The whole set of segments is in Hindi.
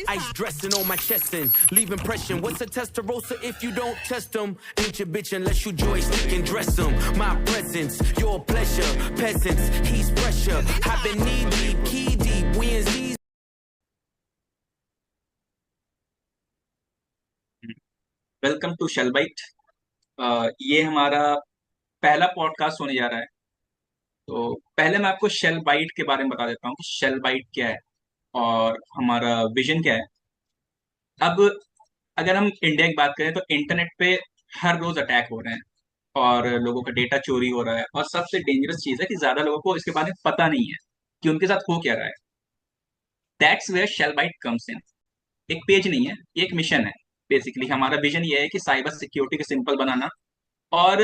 Ice dressing on my chest and leave impression. What's a Testarossa if you don't test them? Ain't your bitch unless you joystick and dress them. My presence, your pleasure. Peasants, he's pressure. I've been knee deep, key deep. We in Z's. Welcome to Shell Byte. ये हमारा पहला पॉडकास्ट होने जा रहा है। तो पहले मैं आपको शेल बाइट के बारे में बता देता हूँ कि शेल बाइट क्या है और हमारा विजन क्या है। अब अगर हम इंडिया की बात करें तो इंटरनेट पे हर रोज अटैक हो रहे हैं और लोगों का डेटा चोरी हो रहा है, और सबसे डेंजरस चीज है कि ज्यादा लोगों को इसके बारे में पता नहीं है कि उनके साथ हो क्या रहा है। That's where Shell Byte comes in. एक पेज नहीं है, ये एक मिशन है। बेसिकली हमारा विजन ये है कि साइबर सिक्योरिटी को सिंपल बनाना, और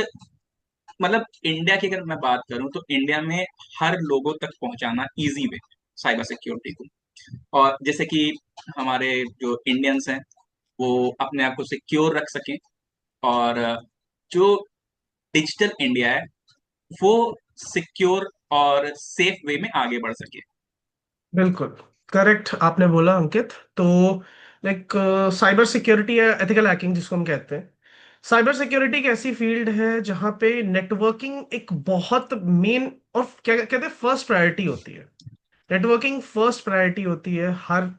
मतलब इंडिया की अगर मैं बात करूं तो इंडिया में हर लोगों तक पहुंचाना इजी वे साइबर सिक्योरिटी को। और जैसे कि हमारे जो इंडियंस हैं वो अपने आप को सिक्योर रख सकें, और जो डिजिटल इंडिया है वो सिक्योर और सेफ वे में आगे बढ़ सके। बिल्कुल करेक्ट आपने बोला अंकित। तो लाइक साइबर सिक्योरिटी या एथिकल हैकिंग जिसको हम कहते हैं, साइबर सिक्योरिटी एक ऐसी फील्ड है जहां पे नेटवर्किंग एक बहुत मेन और क्या कहते हैं फर्स्ट प्रायोरिटी होती है। नेटवर्किंग फर्स्ट प्रायोरिटी होती है हर,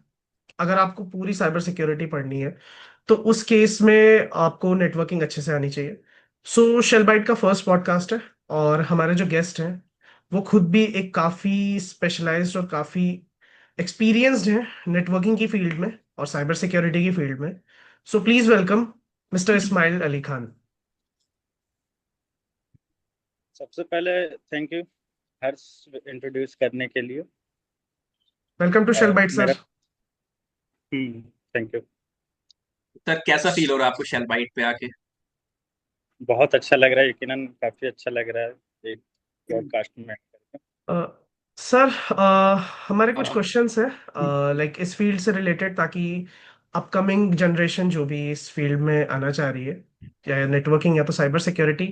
अगर आपको पूरी साइबर सिक्योरिटी पढ़नी है तो उस केस में आपको नेटवर्किंग अच्छे से आनी चाहिए। सो शेलबाइट का फर्स्ट पॉडकास्ट है और हमारे जो गेस्ट हैं वो खुद भी एक काफी स्पेशलाइज्ड और काफी एक्सपीरियंस्ड हैं नेटवर्किंग की फील्ड में और साइबर सिक्योरिटी की फील्ड में। So please welcome mister Ismail Ali Khan. सबसे पहले थैंक यू हर्ष इंट्रोड्यूस करने के लिए। वेलकम टू शेलबाइट मेरा सर। Thank you. सर कैसा फील हो रहा है आपको शेल बाइट पे आके? बहुत अच्छा लग रहा है, यकीनन काफी अच्छा लग रहा है एक पॉडकास्ट में करके। सर हमारे कुछ क्वेश्चंस हैं लाइक इस फील्ड से रिलेटेड, ताकि अपकमिंग जनरेशन जो भी इस फील्ड में आना चाह रही है, या नेटवर्किंग या तो साइबर सिक्योरिटी,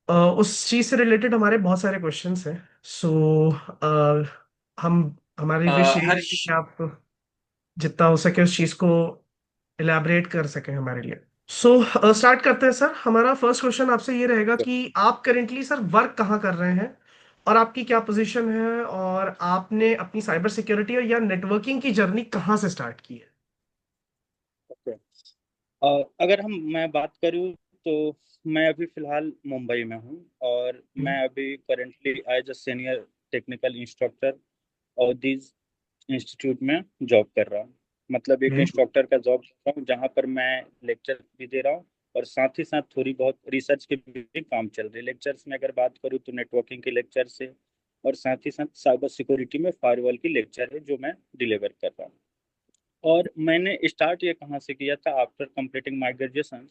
उस चीज से रिलेटेड हमारे बहुत सारे क्वेश्चंस हैं। सो हम हमारी विश यही हर्ष, रहेगी कि आप जितना हो सके उस चीज को इलेबरेट कर सकें हमारे लिए। सो स्टार्ट करते हैं सर। हमारा फर्स्ट क्वेश्चन आपसे ये रहेगा कि आप करेंटली सर वर्क कहाँ कर रहे हैं और आपकी क्या पोजीशन है, और आपने अपनी साइबर सिक्योरिटी या नेटवर्किंग की जर्नी कहाँ से स्टार्ट की है। ओके, अगर मैं बात करूँ तो मैं अभी फिलहाल मुंबई में हूँ और मैं अभी currently as a senior technical instructor और दिस इंस्टीट्यूट में जॉब कर रहा हूँ। मतलब एक Okay. इंस्ट्रक्टर का जॉब कर रहा हूँ जहाँ पर मैं लेक्चर भी दे रहा हूँ और साथ ही साथ थोड़ी बहुत रिसर्च के भी काम चल रहे हैं। लेक्चर्स में अगर बात करूँ तो नेटवर्किंग के लेक्चर है और साथ ही साथ साइबर सिक्योरिटी में फायरवॉल की लेक्चर है जो मैं डिलीवर कर रहा हूँ। और मैंने स्टार्ट ये कहाँ से किया था, आफ्टर कंप्लीटिंग माई ग्रेजुएशन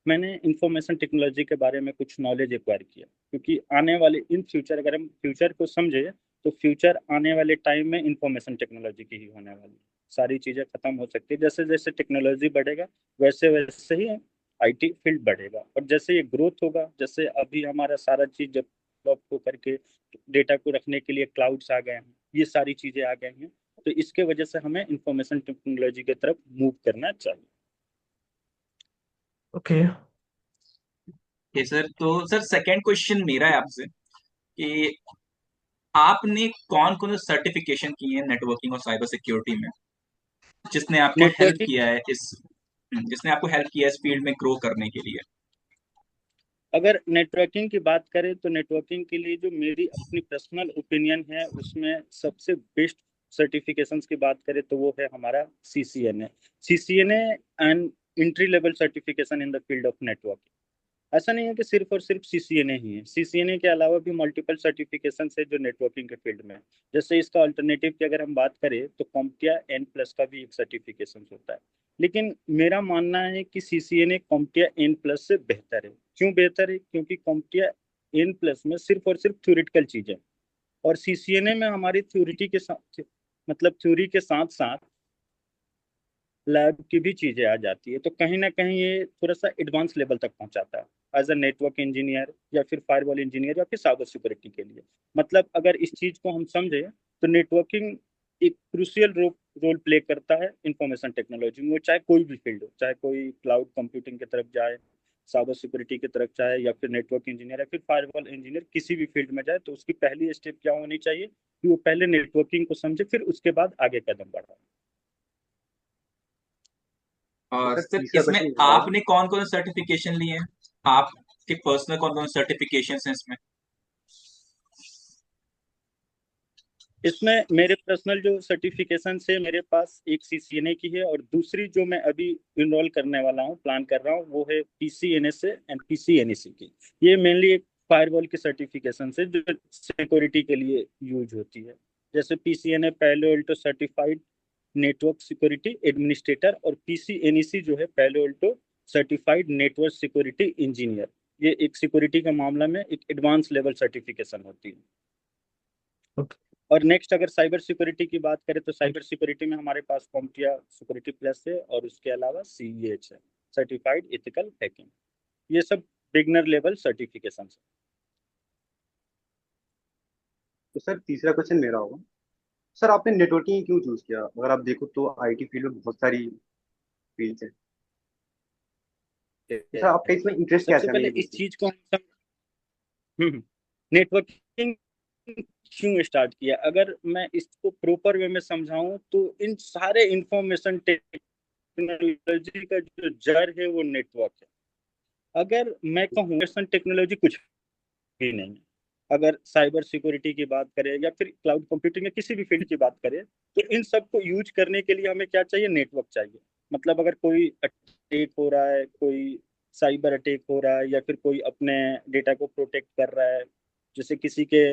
मैंने इंफॉर्मेशन टेक्नोलॉजी के बारे में कुछ नॉलेज एक्वायर किया, क्योंकि आने वाले इन फ्यूचर, अगर हम फ्यूचर को समझे तो फ्यूचर आने वाले टाइम में इंफॉर्मेशन टेक्नोलॉजी की ही होने वाली है। सारी चीज़ें खत्म हो सकती है, जैसे जैसे टेक्नोलॉजी बढ़ेगा वैसे वैसे ही आईटी फील्ड बढ़ेगा। और जैसे ये ग्रोथ होगा, जैसे अभी हमारा सारा चीज़ डेवलप हो करके डेटा को रखने के लिए क्लाउड्स आ गए हैं, ये सारी चीज़ें आ गई हैं, तो इसके वजह से हमें इंफॉर्मेशन टेक्नोलॉजी की तरफ मूव करना चाहिए। ओके। सर तो सर सेकंड क्वेश्चन मेरा है आपसे कि आपने कौन कौन सर्टिफिकेशन की है नेटवर्किंग और साइबर सिक्योरिटी में, जिसने आपको हेल्प नेटवर्किंग, किया है जिसने आपको हेल्प किया है इस फील्ड में ग्रो करने के लिए? अगर नेटवर्किंग की बात करें तो नेटवर्किंग के लिए जो मेरी अपनी पर्सनल ओपिनियन है उसमें सबसे बेस्ट सर्टिफिकेशंस की बात करें तो वो है हमारा CCNA। CCNA and entry level certification in the field of networking. ऐसा नहीं है कि सिर्फ और सिर्फ CCNA ही है, CCNA के अलावा भी मल्टीपल सर्टिफिकेशन है जो नेटवर्किंग के फील्ड में है। जैसे इसका अल्टरनेटिव की अगर हम बात करें तो कॉम्प्टिया N+ का भी एक सर्टिफिकेशन होता है। लेकिन मेरा मानना है कि CCNA कॉम्प्टिया N+ से बेहतर है। क्यों बेहतर है? क्योंकि कॉम्प्टिया N+ में सिर्फ और सिर्फ थ्योरेटिकल चीजें, और CCNA में हमारी थ्योरिटी के साथ, मतलब थ्योरी के साथ साथ लैब की भी चीजें आ जाती है। तो कहीं ना कहीं ये थोड़ा सा एडवांस लेवल तक पहुंचाता है एज अ नेटवर्क इंजीनियर या फिर फायरवॉल इंजीनियर या फिर साइबर सिक्योरिटी के लिए। मतलब अगर इस चीज को हम समझे तो नेटवर्किंग एक क्रूशियल रोल प्ले करता है इंफॉर्मेशन टेक्नोलॉजी में, वो चाहे कोई भी फील्ड हो, चाहे कोई क्लाउड कंप्यूटिंग की तरफ जाए, साइबर सिक्योरिटी की तरफ जाए, या फिर नेटवर्क इंजीनियर या फिर फायरवॉल इंजीनियर, किसी भी फील्ड में जाए तो उसकी पहली स्टेप क्या होनी चाहिए कि वो पहले नेटवर्किंग को समझे, फिर उसके बाद आगे कदम बढ़ाए। और सर सर तीसरा इसमें क्वेश्चन आपने कौन कौन सर्टिफिकेशन लिए हैं? आपके पर्सनल कौन कौन सर्टिफिकेशन हैं इसमें? इसमें मेरे पर्सनल जो सर्टिफिकेशन है, मेरे पास एक सीसीएनए की है, और दूसरी जो मैं अभी इनरोल करने वाला हूँ, प्लान कर रहा हूँ, वो है पीसीएनएसए एंड पीसीएनईसी की। ये मेनली एक फायरवॉल की सर्टिफिकेशन है जो सिक्योरिटी के लिए यूज होती है। जैसे पीसीएनए पैलो Alto certified network security administrator, और पीसीएनईसी जो है पैलो Alto certified network security engineer. ये एक सिक्योरिटी के मामला में एक एडवांस लेवल सर्टिफिकेशन होती है। Okay. और नेक्स्ट अगर साइबर सिक्योरिटी की बात करें तो साइबर सिक्योरिटी में हमारे पास कॉम्पिया सिक्योरिटी प्लस है, और उसके अलावा सीईएच है, सर्टिफाइड एथिकल हैकिंग। ये सब बिगनर लेवल सर्टिफिकेशन है। तो सर तीसरा क्वेश्चन मेरा होगा, सर आपने नेटवर्किंग क्यों चूज किया? अगर आप देखो तो आईटी फील्ड में बहुत सारी फील्ड है, तो सर आपका इसमें इंटरेस्ट क्या सबसे था? पहले इस चीज को नेटवर्किंग क्यों स्टार्ट किया, अगर मैं इसको प्रॉपर वे में समझाऊं तो इन सारे इंफॉर्मेशन टेक्नोलॉजी का जो जड़ है वो नेटवर्क है। अगर मैं कहूँ टेक्नोलॉजी कुछ भी नहीं है। अगर साइबर सिक्योरिटी की बात करें या फिर क्लाउड कंप्यूटिंग या किसी भी फील्ड की बात करें, तो इन सबको यूज करने के लिए हमें क्या चाहिए? नेटवर्क चाहिए। मतलब अगर कोई अटैक हो रहा है, कोई साइबर अटैक हो रहा है, या फिर कोई अपने डेटा को प्रोटेक्ट कर रहा है, जैसे किसी के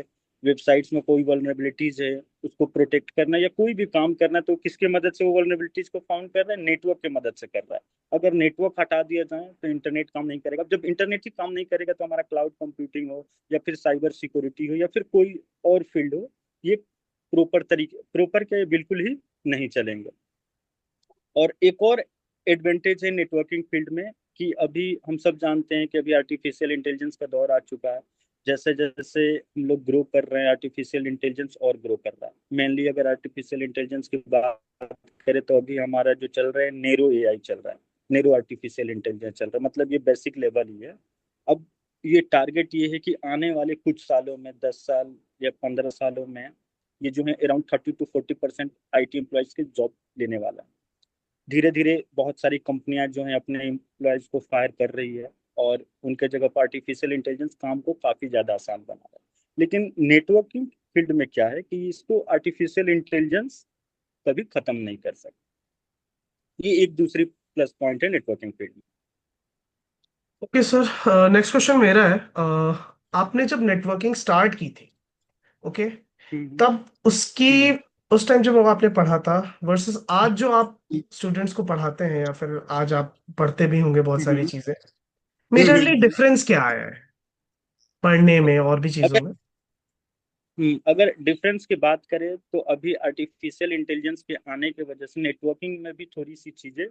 वेबसाइट्स में कोई वल्नरेबिलिटीज है, उसको प्रोटेक्ट करना या कोई भी काम करना, तो किसके मदद से वो वल्नरेबिलिटीज को फाउंड कर रहा है? नेटवर्क की मदद से कर रहा है। अगर नेटवर्क हटा दिया जाए तो इंटरनेट काम नहीं करेगा। जब इंटरनेट ही काम नहीं करेगा तो हमारा क्लाउड कंप्यूटिंग हो या फिर साइबर सिक्योरिटी हो या फिर कोई और फील्ड हो, ये प्रॉपर क्या, ये बिल्कुल ही नहीं चलेंगे। और एक और एडवांटेज है नेटवर्किंग फील्ड में कि अभी हम सब जानते हैं कि अभी आर्टिफिशियल इंटेलिजेंस का दौर आ चुका है। जैसे जैसे हम लोग ग्रो कर रहे हैं, आर्टिफिशियल इंटेलिजेंस और ग्रो कर रहा है। मेनली अगर आर्टिफिशियल इंटेलिजेंस की बात करें तो अभी हमारा जो चल रहा है नेरो एआई चल रहा है, नेरो आर्टिफिशियल इंटेलिजेंस चल रहा है, मतलब ये बेसिक लेवल ही है। अब ये टारगेट ये है कि आने वाले कुछ सालों में, 10 साल या 15 सालों में, ये जो है अराउंड 30 to 40% IT एम्प्लॉयज के जॉब लेने वाला है। धीरे धीरे बहुत सारी कंपनियां जो हैं अपने एम्प्लॉयज को फायर कर रही है, और उनके जगह पर आर्टिफिशियल इंटेलिजेंस काम को काफी ज्यादा आसान बना रहा है। लेकिन नेटवर्किंग फील्ड में क्या है कि इसको आर्टिफिशियल इंटेलिजेंस कभी खत्म नहीं कर सकती। ये एक दूसरी प्लस पॉइंट है नेटवर्किंग फील्ड में। ओके सर, नेक्स्ट क्वेश्चन मेरा है। आपने जब नेटवर्किंग स्टार्ट की थी, ओके, तब उसकी उस टाइम जब आपने पढ़ा था वर्सेस आज जो आप स्टूडेंट्स को पढ़ाते हैं, या फिर आज आप पढ़ते भी होंगे बहुत सारी चीजें, मेजरली डिफरेंस क्या आया है पढ़ने में और भी चीजों में? अगर डिफरेंस की बात करें तो अभी आर्टिफिशियल इंटेलिजेंस के आने की वजह से नेटवर्किंग में भी थोड़ी सी चीजें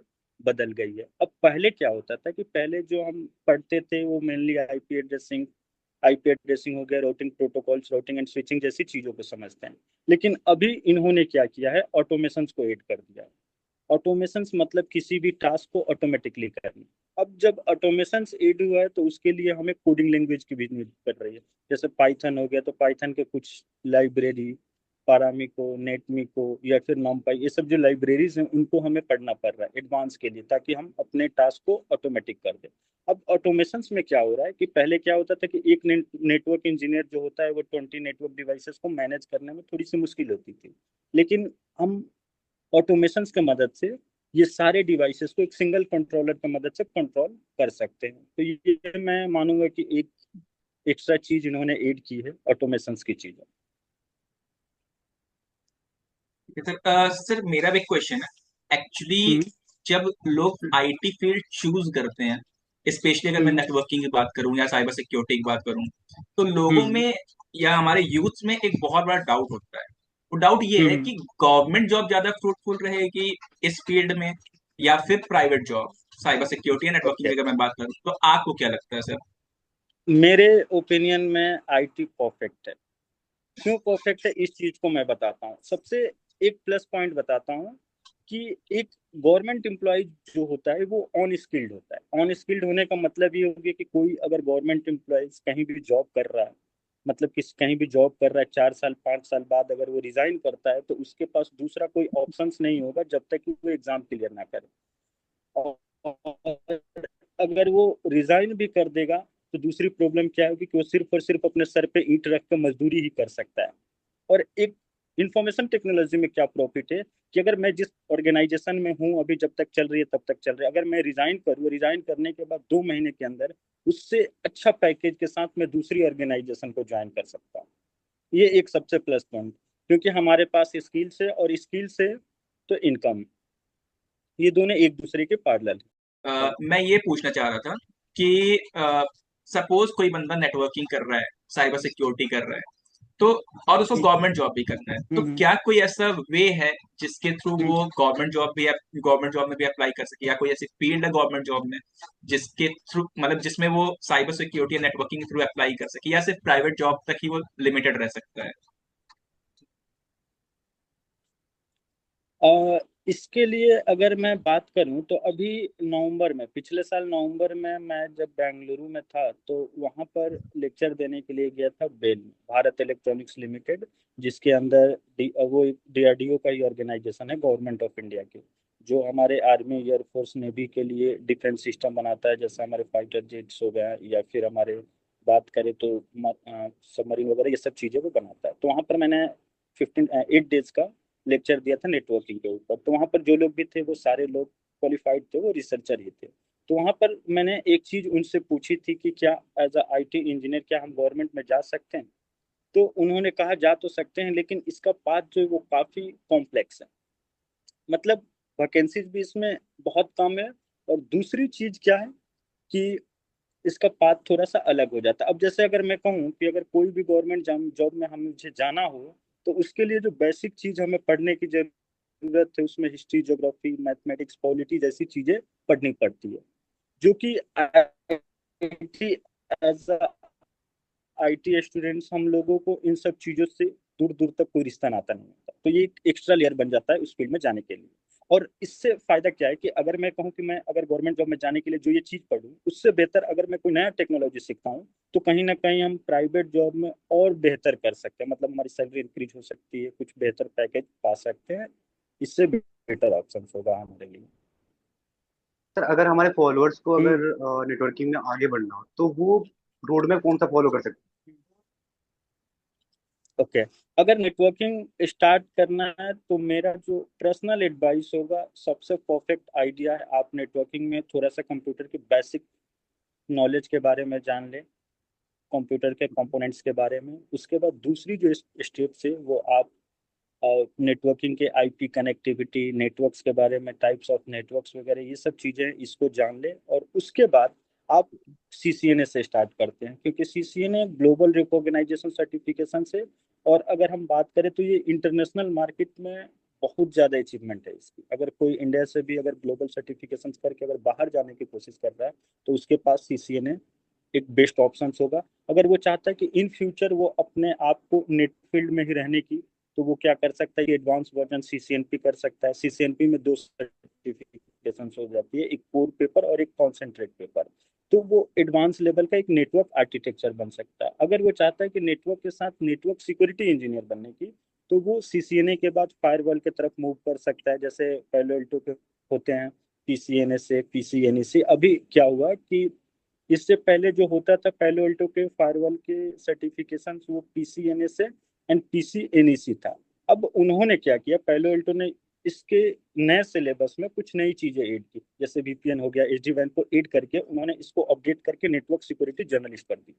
बदल गई है। अब पहले क्या होता था कि पहले जो हम पढ़ते थे वो मेनली आईपी एड्रेसिंग हो गया, routing protocols, routing and switching जैसी चीजों को समझते हैं। लेकिन अभी इन्होंने क्या किया है, ऑटोमेशन को ऐड कर दिया है। ऑटोमेशन मतलब किसी भी टास्क को ऑटोमेटिकली करना। अब जब ऑटोमेशन ऐड हुआ है तो उसके लिए हमें कोडिंग लैंग्वेज की भी नीड पड़ रही है। जैसे पाइथन हो गया तो पाइथन के कुछ लाइब्रेरी, पारामिको, नेटमिको या फिर नॉमपाई, ये सब जो लाइब्रेरीज हैं उनको हमें पढ़ना पड़ रहा है एडवांस के लिए, ताकि हम अपने टास्क को ऑटोमेटिक कर दें। अब ऑटोमेशन में क्या हो रहा है कि पहले क्या होता था कि एक नेटवर्क इंजीनियर जो होता है वो 20 नेटवर्क डिवाइसेस को मैनेज करने में थोड़ी सी मुश्किल होती थी। लेकिन हम ऑटोमेशन की मदद से ये सारे डिवाइसेस को एक सिंगल कंट्रोलर की मदद से कंट्रोल कर सकते हैं। तो ये मैं मानूंगा कि एक एक्स्ट्रा चीज इन्होंने ऐड की है ऑटोमेशन की चीज। सर मेरा भी क्वेश्चन है एक्चुअली, जब लोग आईटी फील्ड चूज करते हैं, स्पेशली अगर मैं नेटवर्किंग की बात करूं या साइबर सिक्योरिटी की बात करूं, तो लोगों में या हमारे यूथ में एक बहुत बड़ा डाउट होता है। वो डाउट ये है कि गवर्नमेंट जॉब ज्यादा फ्रूटफुल रहेगी इस फील्ड में या फिर प्राइवेट जॉब, साइबर सिक्योरिटी या नेटवर्किंग की अगर मैं बात करूं, तो आपको क्या लगता है सर? मेरे ओपिनियन में आईटी परफेक्ट है। क्यों परफेक्ट है इस चीज को मैं बताता हूँ। सबसे एक प्लस पॉइंट बताता हूँ कि एक गवर्नमेंट एम्प्लॉय जो होता है वो ऑन स्किल्ड होता है। ऑन स्किल्ड होने का मतलब ये हो गया कि कोई अगर गवर्नमेंट एम्प्लॉय कहीं भी जॉब कर रहा है, मतलब कि कहीं भी जॉब कर रहा है, 4 साल 5 साल बाद अगर वो रिजाइन करता है तो उसके पास दूसरा कोई ऑप्शंस नहीं होगा जब तक कि वो एग्जाम क्लियर ना करे। और अगर वो रिजाइन भी कर देगा तो दूसरी प्रॉब्लम क्या होगी कि वो सिर्फ और सिर्फ अपने सर पे ईंट रख कर मजदूरी ही कर सकता है। और एक इंफॉर्मेशन टेक्नोलॉजी में क्या प्रॉफिट है कि अगर मैं जिस ऑर्गेनाइजेशन में हूं अभी, जब तक चल रही है तब तक चल रही है, अगर मैं रिजाइन करूँ, रिजाइन करने के बाद 2 महीने के अंदर उससे अच्छा पैकेज के साथ मैं दूसरी ऑर्गेनाइजेशन को ज्वाइन कर सकता हूँ। ये एक सबसे प्लस पॉइंट, क्योंकि हमारे पास स्किल्स है और स्किल्स है तो इनकम, ये दोनों एक दूसरे के पैरेलल है। मैं ये पूछना चाह रहा था कि सपोज कोई बंदा नेटवर्किंग कर रहा है, साइबर सिक्योरिटी कर रहा है, तो और उसको गवर्नमेंट जॉब भी करना है, तो हम्म क्या कोई ऐसा वे है जिसके थ्रू हम्म वो गवर्नमेंट जॉब में भी अप्लाई कर सके, या कोई ऐसी फील्ड है गवर्नमेंट जॉब में जिसके थ्रू, मतलब जिसमें वो साइबर सिक्योरिटी या नेटवर्किंग के थ्रू अप्लाई कर सके, या सिर्फ प्राइवेट जॉब तक ही वो लिमिटेड रह सकता है? अ, इसके लिए अगर मैं बात करूं तो अभी नवंबर में, पिछले साल नवंबर में मैं जब बेंगलुरु में था तो वहां पर लेक्चर देने के लिए गया था बेल में, भारत इलेक्ट्रॉनिक्स लिमिटेड, जिसके अंदर वो डीआरडीओ का ही ऑर्गेनाइजेशन है गवर्नमेंट ऑफ इंडिया के, जो हमारे आर्मी एयरफोर्स नेवी के लिए डिफेंस सिस्टम बनाता है, जैसे हमारे फाइटर जेट्स हो गए या फिर हमारे बात करें तो सबमरीन वगैरह, ये सब चीजें वो बनाता है। तो वहां पर मैंने 8 डेज का लेक्चर दिया था नेटवर्किंग के ऊपर। तो वहां पर जो लोग भी थे वो सारे लोग क्वालिफाइड थे, वो रिसर्चर ही थे। तो वहां पर मैंने एक चीज उनसे पूछी थी कि क्या एज अ आईटी इंजीनियर क्या हम गवर्नमेंट में जा सकते हैं। तो उन्होंने कहा जा तो सकते हैं, लेकिन इसका पाथ जो है वो काफी कॉम्प्लेक्स है, मतलब वैकेंसीज भी इसमें बहुत कम है। और दूसरी चीज क्या है कि इसका पाथ थोड़ा सा अलग हो जाता है। अब जैसे अगर मैं कहूँ कि अगर कोई भी गवर्नमेंट जॉब में हमें मुझे जाना हो तो उसके लिए जो बेसिक चीज हमें पढ़ने की जरूरत है उसमें हिस्ट्री, ज्योग्राफी, मैथमेटिक्स, पॉलिटी जैसी चीजें पढ़नी पड़ती है, जो कि IT, as a IT students हम लोगों को इन सब चीजों से दूर दूर तक कोई रिश्ता नाता नहीं होता। तो ये एक एक्स्ट्रा लेयर बन जाता है उस फील्ड में जाने के लिए। और इससे फायदा क्या है कि अगर मैं कहूँ कि मैं अगर गवर्नमेंट जॉब में जाने के लिए जो ये चीज पढूं, उससे बेहतर अगर मैं कोई नया टेक्नोलॉजी सीखता हूँ तो कहीं ना कहीं हम प्राइवेट जॉब में और बेहतर कर सकते हैं, मतलब हमारी सैलरी इंक्रीज हो सकती है, कुछ बेहतर पैकेज पा सकते हैं। इससे बेटर ऑप्शन होगा हमारे लिए। सर अगर हमारे फॉलोअर्स को अगर हम्म नेटवर्किंग में आगे बढ़ना हो तो वो रोड में कौन सा फॉलो कर सकते ओके, अगर नेटवर्किंग स्टार्ट करना है तो मेरा जो पर्सनल एडवाइस होगा, सबसे परफेक्ट आइडिया है आप नेटवर्किंग में थोड़ा सा कंप्यूटर की बेसिक नॉलेज के बारे में जान लें, कंप्यूटर के कंपोनेंट्स के बारे में। उसके बाद दूसरी जो स्टेप्स है वो आप नेटवर्किंग के आईपी कनेक्टिविटी, नेटवर्क्स के बारे में, टाइप्स ऑफ नेटवर्क्स वगैरह, ये सब चीज़ें इसको जान लें। और उसके बाद आप सीसीएनए से स्टार्ट करते हैं, क्योंकि सीसीएनए ग्लोबल रिकॉग्नाइजेशन सर्टिफिकेशन से, और अगर हम बात करें तो ये इंटरनेशनल मार्केट में बहुत ज़्यादा अचीवमेंट है इसकी। अगर कोई इंडिया से भी अगर ग्लोबल सर्टिफिकेशन करके अगर बाहर जाने की कोशिश कर रहा है तो उसके पास सीसीएनए एक बेस्ट ऑप्शन होगा। अगर वो चाहता है कि इन फ्यूचर वो अपने आप को नेट फील्ड में ही रहने की, तो वो क्या कर सकता है, एडवांस वर्जन सीसीएनपी कर सकता है। सीसीएनपी में 2 सर्टिफिकेशन हो जाती है, एक कोर पेपर और एक कॉन्सेंट्रेट पेपर। तो वो एडवांस लेवल का एक नेटवर्क आर्किटेक्चर बन सकता है। अगर वो चाहता है कि नेटवर्क के साथ नेटवर्क सिक्योरिटी इंजीनियर बनने की, तो वो सीसीएनए के बाद फायरवॉल की तरफ मूव कर सकता है, जैसे पेलो अल्टो के होते हैं पीसीएनए से, पीसीएनई से। अभी क्या हुआ कि इससे पहले जो होता था पेलो अल्टो के फायरवॉल के सर्टिफिकेशन, वो पीसीएनए से एंड पीसीएनईसी था। अब उन्होंने क्या किया, पेलो अल्टो ने इसके नए सिलेबस में कुछ नई चीजें ऐड की, जैसे वीपीएन हो गया, एसडी वैन को ऐड करके उन्होंने इसको अपडेट करके नेटवर्क सिक्योरिटी जर्नलिस्ट कर दी।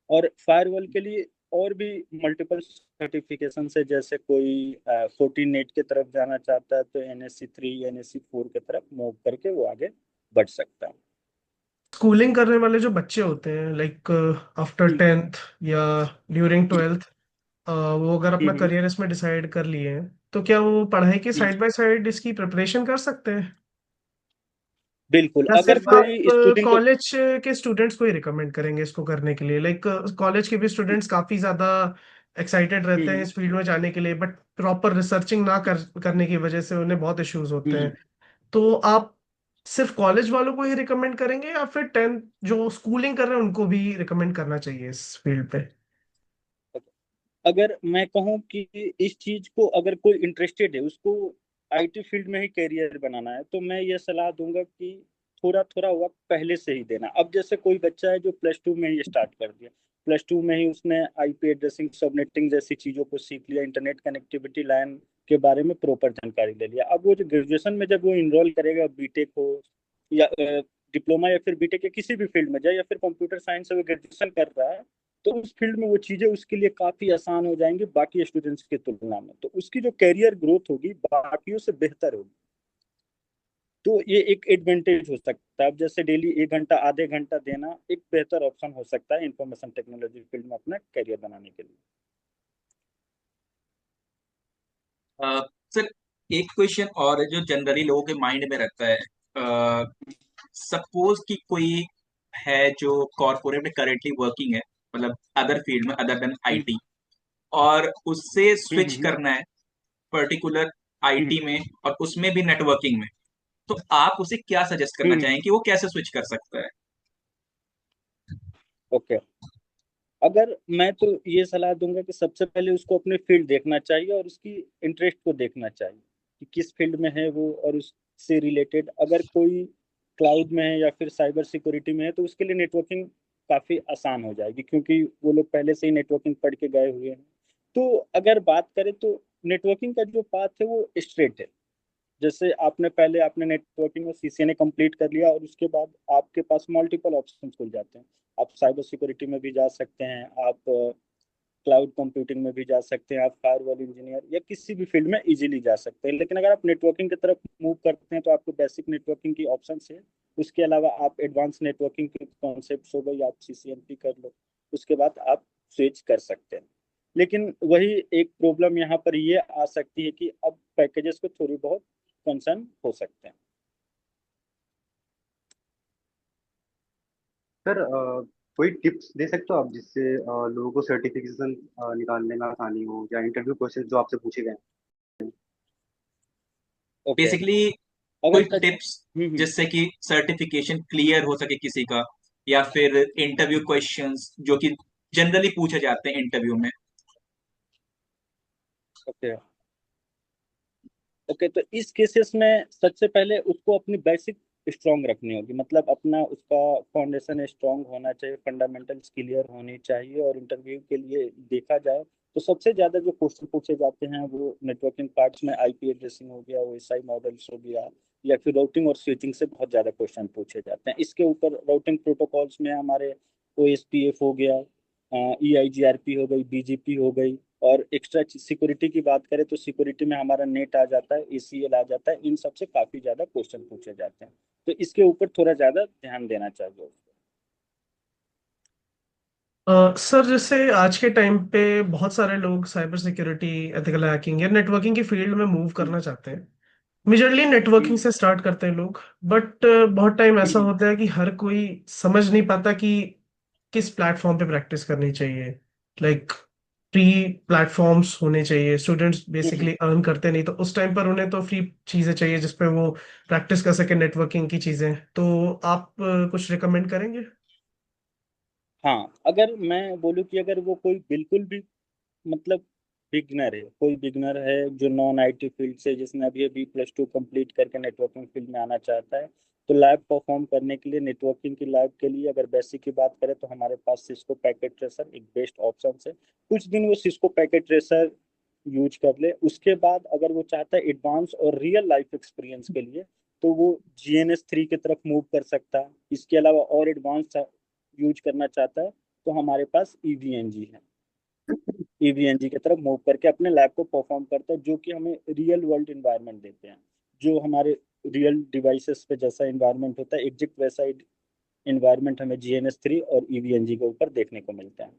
और फायरवॉल के लिए और भी मल्टीपल सर्टिफिकेशन है, जैसे कोई 14 नेट की तरफ जाना चाहता है तो NSC 3, NSC 4 की तरफ मूव करके वो आगे बढ़ सकता है। स्कूलिंग करने वाले जो बच्चे होते हैं, लाइक आफ्टर हम्म 10th या ड्यूरिंग 12th, वो अगर अपना हम्म करियर इसमें डिसाइड कर लिए हैं तो क्या वो पढ़ाई के हम्म, साइड बाय साइड इसकी प्रिपरेशन कर सकते हैं, बिल्कुल। या अगर सिर्फ आप कोई स्टूडेंट को, कॉलेज के स्टूडेंट्स को ही रिकमेंड करेंगे इसको करने के लिए? लाइक कॉलेज के भी स्टूडेंट्स काफी ज्यादा एक्साइटेड रहते हैं हम्म इस फील्ड में जाने के लिए, बट प्रॉपर रिसर्चिंग ना करने की वजह से उन्हें बहुत इश्यूज होते हम्म हैं। तो आप सिर्फ कॉलेज वालों को ही रिकमेंड करेंगे या फिर 10th जो स्कूलिंग कर रहे हैं उनको भी रिकमेंड करना चाहिए इस फील्ड पे? अगर मैं कहूँ कि इस चीज को अगर कोई इंटरेस्टेड है, उसको आईटी फील्ड में ही करियर बनाना है, तो मैं ये सलाह दूंगा कि थोड़ा थोड़ा वक्त पहले से ही देना। अब जैसे कोई बच्चा है जो +2 में ही स्टार्ट कर दिया, +2 में ही उसने आईपी एड्रेसिंग, सबनेटिंग जैसी चीजों को सीख लिया, इंटरनेट कनेक्टिविटी लाइन के बारे में प्रॉपर जानकारी ले लिया। अब वो जो ग्रेजुएशन में जब वो इनरोल करेगा, बीटेक हो या डिप्लोमा या फिर बीटेक या किसी भी फील्ड में जाए, या फिर कंप्यूटर साइंस से वो ग्रेजुएशन कर रहा है, तो उस फील्ड में वो चीजें उसके लिए काफी आसान हो जाएंगी बाकी स्टूडेंट्स की तुलना में। तो उसकी जो कैरियर ग्रोथ होगी बाकियों से बेहतर होगी। तो ये एक एडवांटेज हो सकता है। अब जैसे डेली 1 घंटा आधे घंटा देना एक बेहतर ऑप्शन हो सकता है इंफॉर्मेशन टेक्नोलॉजी फील्ड में अपना कैरियर बनाने के लिए। सर, एक क्वेश्चन और है जो जनरली लोगों के माइंड में रहता है। सपोज कि कोई है जो कॉर्पोरेट में करेंटली वर्किंग है, मतलब अदर फील्ड में अदर देन हम्म आईटी, और उससे हम्म स्विच हम्म करना है पर्टिकुलर हम्म आईटी में और उसमें भी नेटवर्किंग में, तो आप उसे क्या सजेस्ट करना हम्म, चाहेंगे कि वो कैसे स्विच कर सकता है? ओके। अगर मैं तो ये सलाह दूंगा कि सबसे पहले उसको अपने फील्ड देखना चाहिए और उसकी इंटरेस्ट को देखना चाहिए कि किस फील्ड में है वो, और उससे रिलेटेड अगर कोई क्लाउड में है या फिर साइबर सिक्योरिटी में है, तो उसके लिए नेटवर्किंग काफी आसान हो जाएगी, क्योंकि वो लोग पहले से ही नेटवर्किंग पढ़ के गए हुए हैं। तो अगर बात करें तो नेटवर्किंग का जो पाथ है वो स्ट्रेट है। जैसे आपने नेटवर्किंग और सीसीएनए कंप्लीट कर लिया, और उसके बाद आपके पास मल्टीपल ऑप्शंस खुल जाते हैं। आप साइबर सिक्योरिटी में भी जा सकते हैं, आप क्लाउड कंप्यूटिंग में भी जा सकते हैं, आप फायरवॉल इंजीनियर या किसी भी फील्ड में इजीली जा सकते हैं। लेकिन अगर आप नेटवर्किंग की तरफ मूव करते हैं तो आपको बेसिक नेटवर्किंग की ऑप्शन है। उसके अलावा आप एडवांस नेटवर्किंग के कॉन्सेप्ट हो गई, आप सीसीएनपी कर लो, उसके बाद आप स्विच कर सकते हैं। लेकिन वही एक प्रॉब्लम यहाँ पर ये आ सकती है कि अब पैकेजेस को थोड़ी बहुत कंसर्न हो सकते हैं। सर कोई टिप्स दे सकते हो आप जिससे लोगों को सर्टिफिकेशन निकालने में आसानी हो, या इंटरव्यू क्वेश्चन जो आपसे पूछे गए हैं? ओके। बेसिकली अगर कोई टिप्स हम्म, जिससे कि सर्टिफिकेशन क्लियर हो सके किसी का, या फिर इंटरव्यू क्वेश्चंस जो कि जनरली पूछे जाते हैं इंटरव्यू में। ओके। ओके, तो इस केसेस में सबसे पहले उसको अपनी बेसिक स्ट्रांग रखनी होगी, मतलब अपना उसका फाउंडेशन स्ट्रांग होना चाहिए, फंडामेंटल्स क्लियर होनी चाहिए। और इंटरव्यू के लिए देखा जाए तो सबसे ज्यादा जो क्वेश्चन पूछे जाते हैं वो नेटवर्किंग पार्ट्स में आईपी एड्रेसिंग हो गया, ओएसआई मॉडल्स हो गया, या फिर राउटिंग और स्विचिंग से बहुत ज्यादा क्वेश्चन पूछे जाते हैं। इसके ऊपर राउटिंग प्रोटोकॉल्स में हमारे ओएसपीएफ हो गया, ईआईजीआरपी हो गई, बीजीपी हो गई, और एक्स्ट्रा सिक्योरिटी की बात करें तो सिक्योरिटी में हमारा नेट आ जाता है, एसीएल आ जाता है। इन सब से काफी ज्यादा क्वेश्चन पूछे जाते हैं, तो इसके ऊपर थोड़ा ज्यादा ध्यान देना चाहिए उसको। सर जैसे आज के टाइम पे बहुत सारे लोग साइबर सिक्योरिटी, एथिकल हैकिंग या नेटवर्किंग की फील्ड में मूव हम्म करना चाहते हैं। मेजरली नेटवर्किंग हम्म से स्टार्ट करते हैं लोग, बट बहुत टाइम ऐसा हम्म होता है कि हर कोई समझ नहीं पाता कि किस प्लेटफॉर्म पे प्रैक्टिस करनी चाहिए। लाइक फ्री प्लेटफॉर्म्स होने चाहिए, स्टूडेंट्स हम्म। बेसिकली अर्न करते नहीं, तो उस टाइम पर उन्हें तो फ्री चीजें चाहिए जिसपे वो प्रैक्टिस कर सके नेटवर्किंग की चीजें। तो आप कुछ रिकमेंड करेंगे? हाँ, अगर मैं बोलूँ कि अगर वो कोई बिल्कुल भी मतलब बिगनर है, कोई बिगनर है जो नॉन आईटी फील्ड से, जिसने अभी अभी +2 कंप्लीट करके नेटवर्किंग फील्ड में आना चाहता है, तो लैब परफॉर्म करने के लिए, नेटवर्किंग की लैब के लिए अगर बेसिक की बात करें तो हमारे पास सिस्को पैकेट ट्रेसर एक बेस्ट ऑप्शन है। कुछ दिन वो सिस्को पैकेट ट्रेसर यूज कर ले, उसके बाद अगर वो चाहता है एडवांस और रियल लाइफ एक्सपीरियंस के लिए, तो वो GNS3 की तरफ मूव कर सकता है। इसके अलावा और एडवांस यूज करना चाहता है तो हमारे पास EVNG है। EVNG की तरफ मूव करके अपने लैब को परफॉर्म करता है, जो कि हमें रियल वर्ल्ड इन्वायरमेंट देते हैं। जो हमारे रियल डिवाइसेस पे जैसा इन्वायरमेंट होता है, एग्जैक्ट वैसा इन्वायरमेंट हमें GNS3 और EVNG के ऊपर देखने को मिलता है।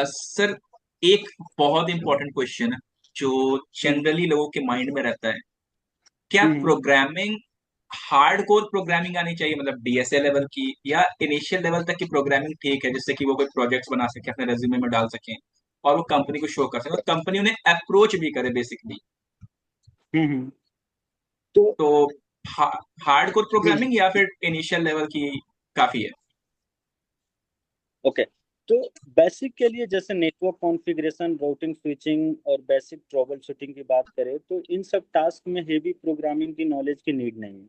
सर, एक बहुत इंपॉर्टेंट क्वेश्चन है जो हम्म जनरली लोगों के माइंड में रहता है। क्या हम्म प्रोग्रामिंग हार्डकोर प्रोग्रामिंग आनी चाहिए, मतलब डीएसए लेवल की, या इनिशियल लेवल तक की प्रोग्रामिंग ठीक है, जिससे कि वो कोई प्रोजेक्ट्स बना सके, अपने रेज्यूमे में डाल सकें और वो कंपनी को शो कर सके और कंपनी उन्हें अप्रोच भी करे बेसिकली। हम्म। तो तो हार्डकोर प्रोग्रामिंग या फिर इनिशियल लेवल की काफी है? ओके, तो बेसिक के लिए जैसे नेटवर्क कॉन्फ़िगरेशन, राउटिंग, स्विचिंग और बेसिक ट्रबल शूटिंग की बात करें तो इन सब टास्क में हेवी प्रोग्रामिंग की नॉलेज की नीड नहीं है।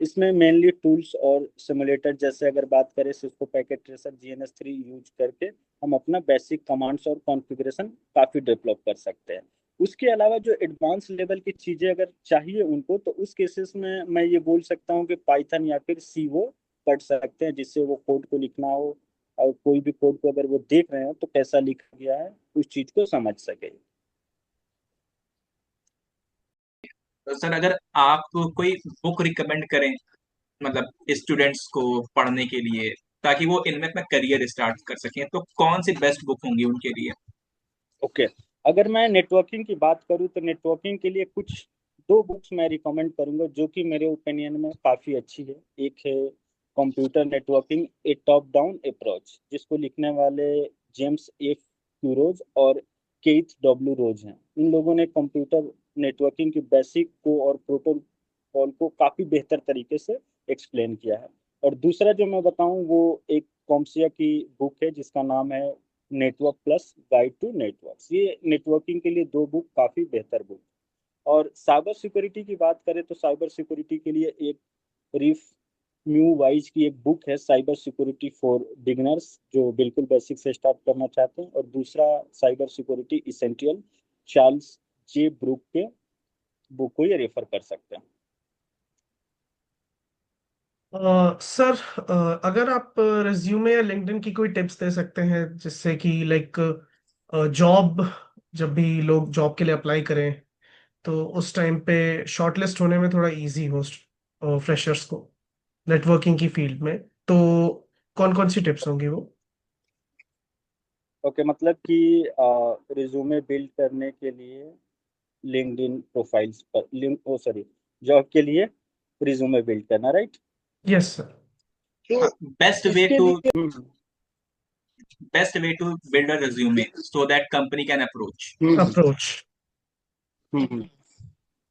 इसमें मेनली टूल्स और सिमुलेटर, जैसे अगर बात करें Cisco packet tracer, GNS3 use करके हम अपना बेसिक कमांड्स और कॉन्फ़िगरेशन काफ़ी डेवलप कर सकते हैं। उसके अलावा जो एडवांस लेवल की चीज़ें अगर चाहिए उनको, तो उस केसेस में मैं ये बोल सकता हूँ कि पाइथन या फिर सी वो पढ़ सकते हैं, जिससे वो कोड को लिखना हो और कोई भी कोड को अगर वो देख रहे हो तो कैसा लिखा गया है उस चीज को समझ सके। तो सर, अगर आप कोई बुक रिकमेंड करें, मतलब स्टूडेंट्स को पढ़ने के लिए, ताकि वो इनमें अपना करियर स्टार्ट कर सकें, तो कौन सी बेस्ट बुक होंगी उनके लिए? ओके, अगर मैं नेटवर्किंग की बात करूँ तो नेटवर्किंग के लिए कुछ दो बुक्स मैं रिकमेंड करूंगा जो कि मेरे ओपिनियन में काफ़ी अच्छी है। एक है कंप्यूटर नेटवर्किंग ए टॉप डाउन अप्रोच, जिसको लिखने वाले जेम्स एफ क्यूरोज और केथ डब्ल्यू रोज हैं। इन लोगों ने कंप्यूटर नेटवर्किंग की बेसिक को और प्रोटोकॉल को काफ़ी बेहतर तरीके से एक्सप्लेन किया है। और दूसरा जो मैं बताऊं वो एक कॉम्सिया की बुक है जिसका नाम है network plus guide to networks. ये नेटवर्किंग के लिए दो बुक काफी बेहतर बुक। और साइबर सिक्योरिटी की बात करें तो साइबर सिक्योरिटी के लिए एक रिफ म्यू वाइज की एक बुक है, साइबर सिक्योरिटी फॉर बिगनर्स, जो बिल्कुल बेसिक से स्टार्ट करना चाहते हैं। और दूसरा साइबर सिक्योरिटी इसेंशियल, चार्ल्स जे ब्रूक के बुक को ये रेफर कर सकते हैं। सर, अगर आप रिज्यूमे या लिंक्डइन की कोई टिप्स दे सकते हैं जिससे कि लाइक जॉब, जब भी लोग जॉब के लिए अप्लाई करें तो उस टाइम पे शॉर्टलिस्ट होने में थोड़ा इजी हो फ्रेशर्स को नेटवर्किंग की फील्ड में, तो कौन कौन सी टिप्स होंगी वो? ओके, मतलब कि रिज्यूमे बिल्ड करने के लिए लिंक्डइन प्रोफाइल्स पर लिंक ओ सॉरी जॉब के लिए रिज्यूमे बिल्ड करना, राइट? Yes sir. तो बेस्ट वे इसके टू लिए best way to build a resume so that company can approach? Approach. Hmm,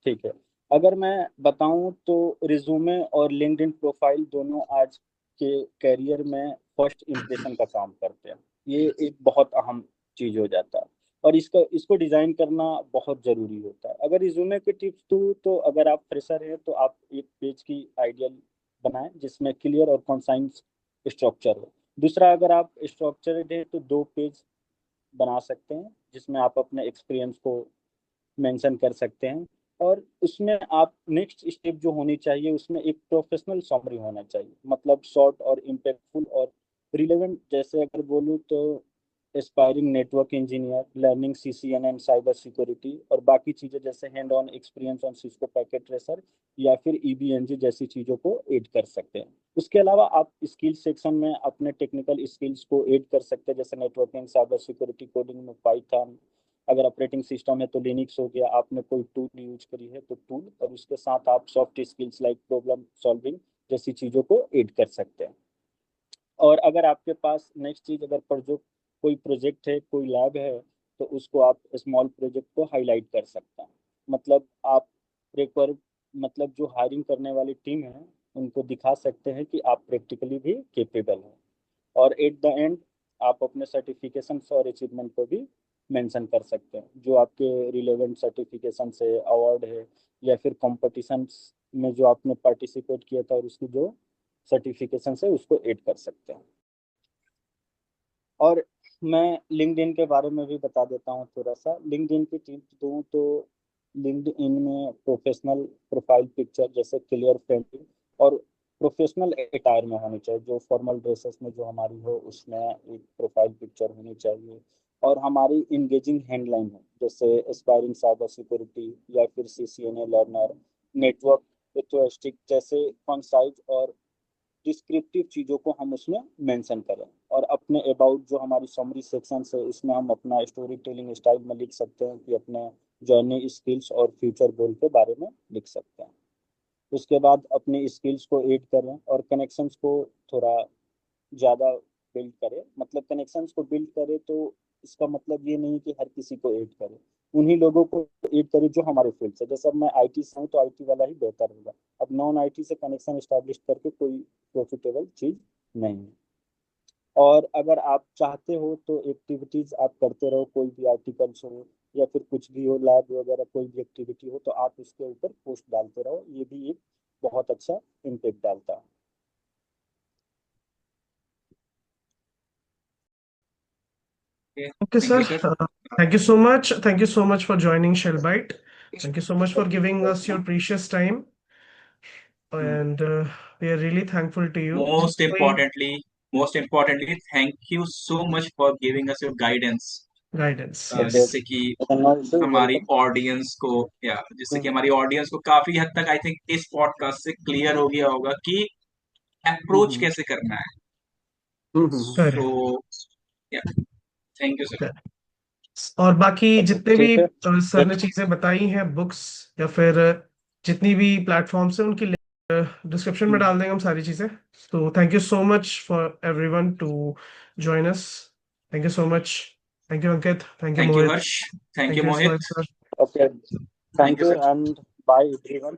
ठीक है। अगर मैं बताऊं तो रिज्यूमे और लिंक्डइन प्रोफाइल दोनों आज के करियर में फर्स्ट इंप्रेशन का काम करते हैं। ये एक बहुत अहम चीज हो जाता है और इसका इसको डिजाइन करना बहुत जरूरी होता है। अगर रिज्यूमे के टिप्स दूं तो अगर आप फ्रेशर हैं तो आप एक पेज की आइडियल बनाएं जिसमें क्लियर और कंसाइज स्ट्रक्चर हो। दूसरा, अगर आप स्ट्रक्चर्ड है तो दो पेज बना सकते हैं जिसमें आप अपने एक्सपीरियंस को मेंशन कर सकते हैं। और उसमें आप नेक्स्ट स्टेप जो होनी चाहिए उसमें एक प्रोफेशनल समरी होना चाहिए, मतलब शॉर्ट और इम्पैक्टफुल और रिलेवेंट। जैसे अगर बोलूँ तो aspiring network engineer learning CCN and cyber security, और बाकी चीज़ें जैसे hand on experience on Cisco packet tracer या फिर EBNG जैसी चीज़ों को ऐड कर सकते हैं। उसके अलावा आप स्किल सेक्शन में अपने टेक्निकल स्किल्स को ऐड कर सकते हैं, जैसे नेटवर्किंग, साइबर सिक्योरिटी, कोडिंग में पाइथन। अगर ऑपरेटिंग सिस्टम है तो लिनक्स हो गया, आपने कोई टूल यूज करी है तो टूल, और उसके साथ आप soft skills like problem solving जैसी चीज़ों को ऐड कर सकते हैं। और अगर आपके पास नेक्स्ट चीज, अगर कोई प्रोजेक्ट है, कोई लैब है, तो उसको आप स्मॉल प्रोजेक्ट को हाईलाइट कर सकते हैं। मतलब आप रिक्वायर मतलब जो हायरिंग करने वाली टीम है उनको दिखा सकते हैं कि आप प्रैक्टिकली भी केपेबल हैं। और एट द एंड आप अपने सर्टिफिकेशन और अचीवमेंट को भी मेंशन कर सकते हैं, जो आपके रिलेवेंट सर्टिफिकेशन से अवार्ड है या फिर कॉम्पिटिशन्स में जो आपने पार्टिसिपेट किया था और उसकी जो सर्टिफिकेशन है उसको ऐड कर सकते हैं। और मैं लिंक्डइन के बारे में भी बता देता हूँ थोड़ा सा। लिंक्डइन की टिप्स दूँ तो लिंक्डइन में प्रोफेशनल प्रोफाइल पिक्चर जैसे क्लियर फ्रेंडली और प्रोफेशनल अटायर में होनी चाहिए, जो फॉर्मल ड्रेसेस में जो हमारी हो उसमें एक प्रोफाइल पिक्चर होनी चाहिए। और हमारी इंगेजिंग हैंडलाइन हो जैसे एस्पायरिंग साइबर सिक्योरिटी या फिर CCNA लर्नर, नेटवर्क एथोस्टिक जैसे कॉन्साइज और डिस्क्रिप्टिव चीज़ों को हम उसमें मेंशन करें। और अपने अबाउट जो हमारी समरी सेक्शन है उसमें हम अपना स्टोरी टेलिंग स्टाइल में लिख सकते हैं कि अपने जर्नी, स्किल्स और फ्यूचर गोल के बारे में लिख सकते हैं। उसके बाद अपनी स्किल्स को ऐड करें और कनेक्शंस को थोड़ा ज़्यादा बिल्ड करें। मतलब कनेक्शंस को बिल्ड करें तो इसका मतलब ये नहीं कि हर किसी को ऐड करें, उन्हीं लोगों को ऐड करें जो हमारे फील्ड से। जैसे अब मैं आईटी से हूँ तो आईटी वाला ही बेहतर होगा। अब नॉन आईटी से कनेक्शन एस्टैब्लिश करके कोई प्रॉफिटेबल चीज़ नहीं है। और अगर आप चाहते हो तो एक्टिविटीज आप करते रहो, कोई भी आर्टिकल्स हो या फिर कुछ भी हो, लैब वगैरह कोई भी एक्टिविटी हो तो आप उसके ऊपर पोस्ट डालते रहो, ये भी एक बहुत अच्छा इम्पेक्ट डालता है। Okay, thank sir. You sir. Thank you so much. Thank you so much for joining Shellbite. Thank you so much for giving us your precious time, and we are really thankful to you. most कोई importantly most importantly thank you so much for giving us your guidance, guidance, yes. जिससे कि हमारी वेलकम। ऑडियंस को जिससे कि हमारी ऑडियंस को काफी हद तक आई थिंक इस पॉडकास्ट से क्लियर हो गया होगा कि अप्रोच कैसे करना है। Correct. सो या थैंक यू सर। Correct. और बाकी जितने भी ठीक है। सर ने चीजें बताई हैं, बुक्स या फिर जितनी भी प्लेटफॉर्म्स हैं, उनकी डिस्क्रिप्शन में डाल देंगे हम सारी चीजें। So thank you so much for everyone to join us. Thank you so much. Thank you, Ankit. Thank you, thank you Mohit. Harsh, thank Thank you you, Mohit, Ismail, sir. Okay, thank thank you you sir. And bye everyone.